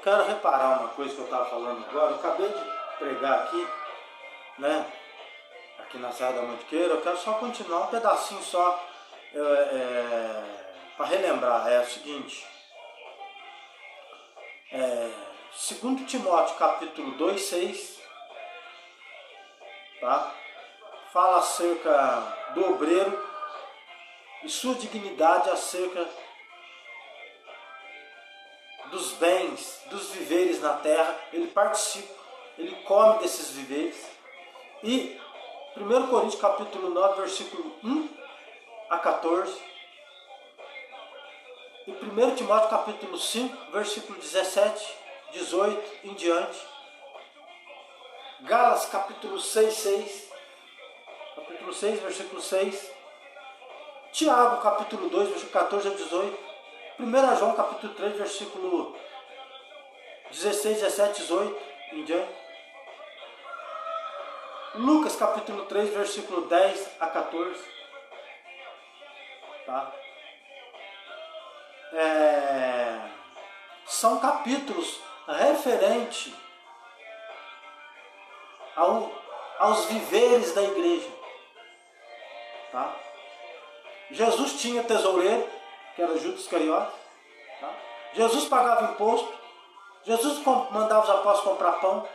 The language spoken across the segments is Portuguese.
quero reparar uma coisa que eu estava falando agora. Eu acabei de pregar aqui, né? Aqui na Serra da Mantiqueira. Eu quero só continuar um pedacinho só para relembrar. É o seguinte. 2 Timóteo capítulo 2, 6, tá? Fala acerca do obreiro e sua dignidade acerca dos bens, dos viveres na terra. Ele participa, ele come desses viveres. E 1 Coríntios capítulo 9, versículo 1 a 14. E 1 Timóteo capítulo 5, versículo 17, 18 em diante. Gálatas capítulo 6, capítulo 6, versículo 6. Tiago capítulo 2, versículo 14 a 18. 1 João capítulo 3, versículo 16, 17, 18 em diante. Lucas capítulo 3, versículo 10 a 14. Tá? São capítulos referentes aos viveres da igreja. Tá? Jesus tinha tesoureiro, que era Judas Iscariote. Tá? Jesus pagava imposto. Jesus mandava os apóstolos comprar pão.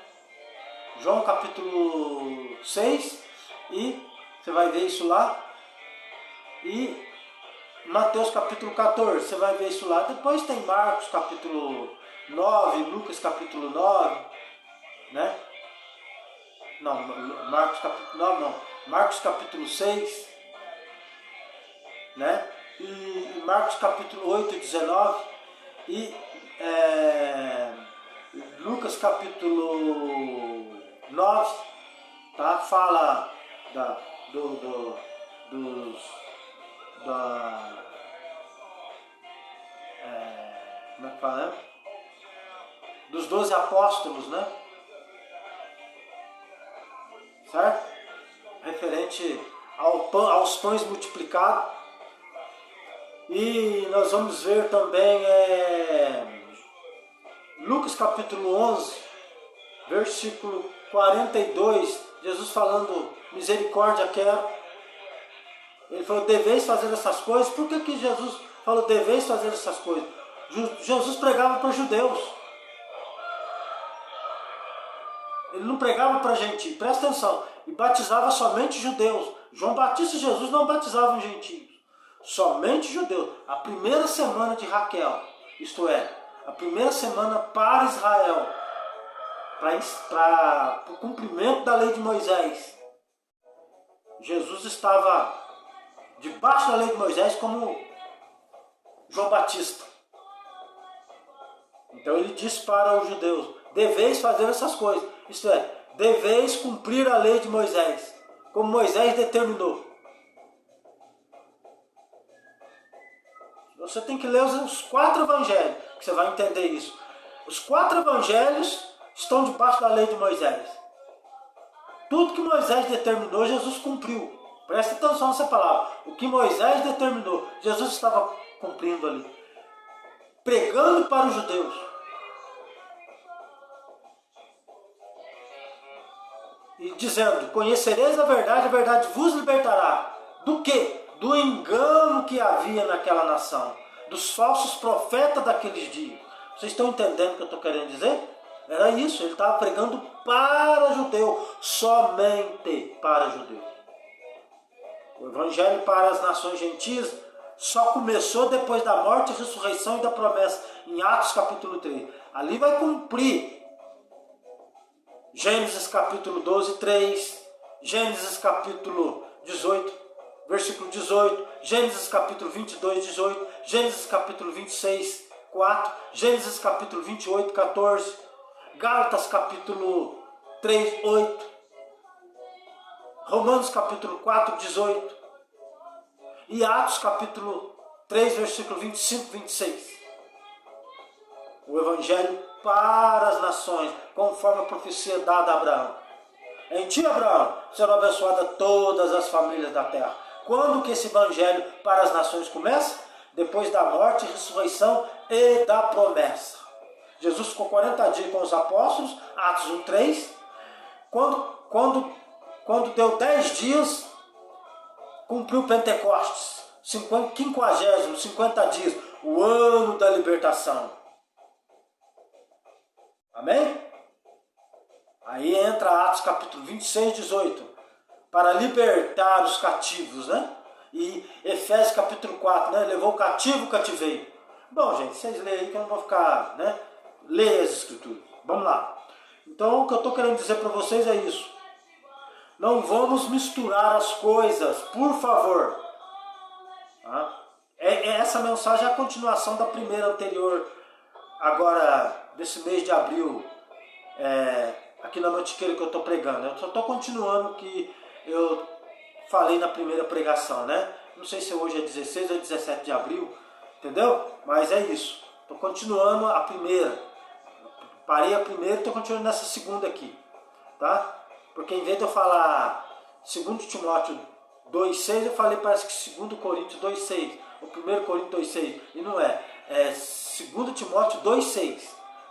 João capítulo 6, e você vai ver isso lá. E Mateus capítulo 14, você vai ver isso lá. Depois tem Marcos capítulo 9, Lucas capítulo 9, né? Não, Marcos capítulo 9 não. Marcos capítulo 6, né? E Marcos capítulo 8 e 19. E Lucas capítulo 9, tá? Fala como é que fala, né? Dos 12 apóstolos, né? Certo? Referente aos pães multiplicados. E nós vamos ver também Lucas capítulo 11, versículo 42, Jesus falando, misericórdia quero. Ele falou, deveis fazer essas coisas. Por que Jesus falou, deveis fazer essas coisas? Jesus pregava para os judeus. Ele não pregava para gentios, presta atenção. E batizava somente judeus. João Batista e Jesus não batizavam gentios. Somente judeus. A primeira semana de Raquel, isto é, a primeira semana para Israel, para o cumprimento da lei de Moisés. Jesus estava debaixo da lei de Moisés como João Batista. Então ele disse para os judeus, deveis fazer essas coisas. Isto é, deveis cumprir a lei de Moisés, como Moisés determinou. Você tem que ler os 4 evangelhos, que você vai entender isso. Os 4 evangelhos estão debaixo da lei de Moisés. Tudo que Moisés determinou, Jesus cumpriu. Presta atenção nessa palavra. O que Moisés determinou, Jesus estava cumprindo ali. Pregando para os judeus. E dizendo, conhecereis a verdade vos libertará. Do quê? Do engano que havia naquela nação. Dos falsos profetas daqueles dias. Vocês estão entendendo o que eu estou querendo dizer? Era isso, ele estava pregando para judeu, somente para judeu. O evangelho para as nações gentias só começou depois da morte, ressurreição e da promessa, em Atos capítulo 3. Ali vai cumprir Gênesis capítulo 12, 3, Gênesis capítulo 18, versículo 18, Gênesis capítulo 22, 18, Gênesis capítulo 26, 4, Gênesis capítulo 28, 14, Gálatas capítulo 3, 8, Romanos capítulo 4, 18 e Atos capítulo 3, versículo 25, 26. O evangelho para as nações, conforme a profecia dada a Abraão. Em ti, Abraão, serão abençoadas todas as famílias da terra. Quando que esse evangelho para as nações começa? Depois da morte, ressurreição e da promessa. Jesus ficou 40 dias com os apóstolos, Atos 1:3. Quando deu 10 dias, cumpriu Pentecostes, 50 dias, o ano da libertação. Amém? Aí entra Atos capítulo 26, 18, para libertar os cativos, né? E Efésios capítulo 4, né? Levou o cativo o cativeiro. Bom, gente, vocês leem aí que eu não vou ficar, né? Leia as escrituras. Vamos lá. Então, o que eu estou querendo dizer para vocês é isso. Não vamos misturar as coisas, por favor. Tá? Essa mensagem é a continuação da primeira anterior, agora, desse mês de abril, aqui na Mantiqueira que eu estou pregando. Eu só estou continuando o que eu falei na primeira pregação, né? Não sei se hoje é 16 ou 17 de abril, entendeu? Mas é isso. Estou continuando a primeira. Parei a primeira e estou continuando nessa segunda aqui, tá? Porque em vez de eu falar 2 Timóteo 2,6, eu falei, parece que 2 Coríntios 2,6, ou 1 Coríntios 2,6, e não é. É 2 Timóteo 2,6.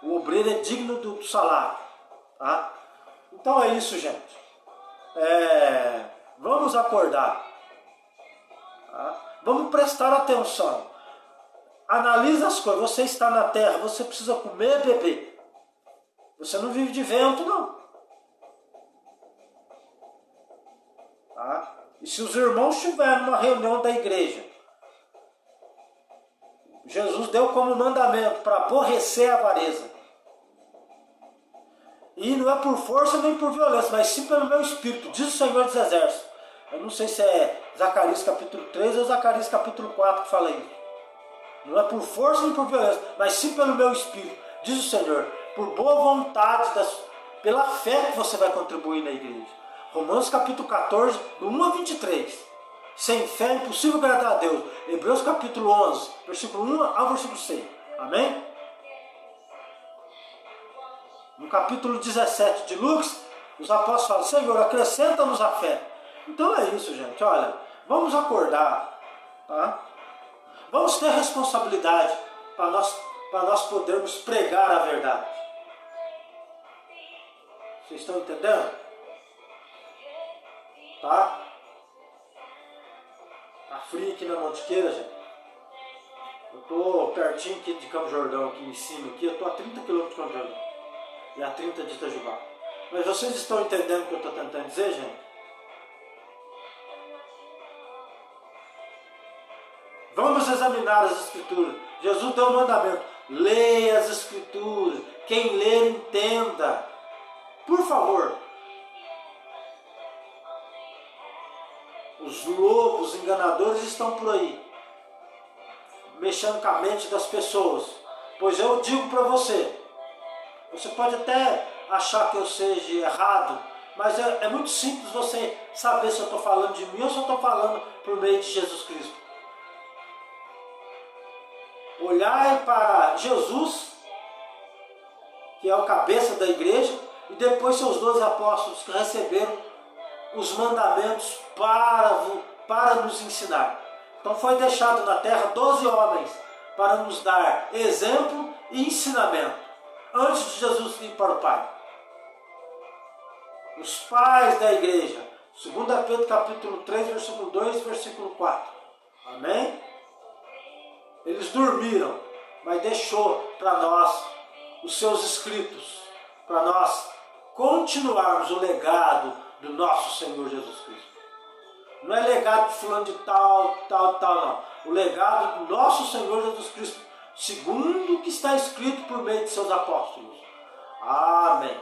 O obreiro é digno do salário, tá? Então é isso, gente. Vamos acordar, tá? Vamos prestar atenção. Analisa as coisas. Você está na terra, você precisa comer e beber. Você não vive de vento, não. Tá? E se os irmãos estiverem numa reunião da igreja, Jesus deu como mandamento para aborrecer a avareza. E não é por força nem por violência, mas sim pelo meu espírito, diz o Senhor dos Exércitos. Eu não sei se é Zacarias capítulo 3 ou Zacarias capítulo 4 que fala isso. Não é por força nem por violência, mas sim pelo meu espírito, diz o Senhor. Por boa vontade, pela fé que você vai contribuir na igreja. Romanos capítulo 14, do 1 a 23. Sem fé é impossível agradar a Deus. Hebreus capítulo 11, versículo 1 ao versículo 6. Amém? No capítulo 17 de Lucas, os apóstolos falam, Senhor, acrescenta-nos a fé. Então é isso, gente. Olha, vamos acordar, tá? Vamos ter responsabilidade para nós podermos pregar a verdade. Vocês estão entendendo? Tá? Tá frio aqui na Mantiqueira, gente. Eu tô pertinho aqui de Campo Jordão, aqui em cima. Aqui. Eu tô a 30 km de Campo Jordão. E a 30 de Itajubá. Mas vocês estão entendendo o que eu estou tentando dizer, gente? Vamos examinar as Escrituras. Jesus deu um mandamento. Leia as Escrituras. Quem ler, entenda. Por favor. Os lobos enganadores estão por aí, mexendo com a mente das pessoas. Pois eu digo para você, você pode até achar que eu seja errado, mas é muito simples você saber se eu estou falando de mim ou se eu estou falando por meio de Jesus Cristo. Olhar para Jesus, que é o cabeça da igreja, e depois seus 12 apóstolos que receberam os mandamentos para nos ensinar. Então foi deixado na terra 12 homens para nos dar exemplo e ensinamento antes de Jesus ir para o Pai. Os pais da igreja, 2 Pedro capítulo 3, versículo 2, versículo 4. Amém? Eles dormiram, mas deixou para nós os seus escritos, para nós continuarmos o legado do nosso Senhor Jesus Cristo. Não é legado de fulano de tal, não. O legado do nosso Senhor Jesus Cristo, segundo o que está escrito por meio de seus apóstolos. Amém.